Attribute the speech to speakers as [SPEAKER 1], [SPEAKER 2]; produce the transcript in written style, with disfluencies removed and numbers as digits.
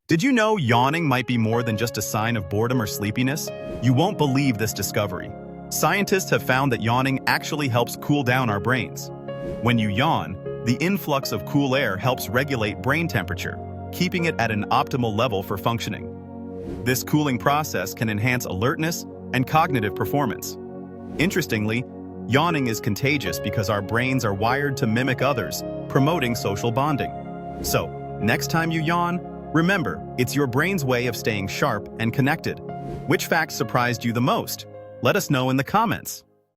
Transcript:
[SPEAKER 1] Did you know yawning might be more than just a sign of boredom or sleepiness? You won't believe this discovery. Scientists have found that yawning actually helps cool down our brains. When you yawn, the influx of cool air helps regulate brain temperature, keeping it at an optimal level for functioning. This cooling process can enhance alertness and cognitive performance. Interestingly, yawning is contagious because our brains are wired to mimic others, promoting social bonding. So, next time you yawn, remember, it's your brain's way of staying sharp and connected. Which fact surprised you the most? Let us know in the comments.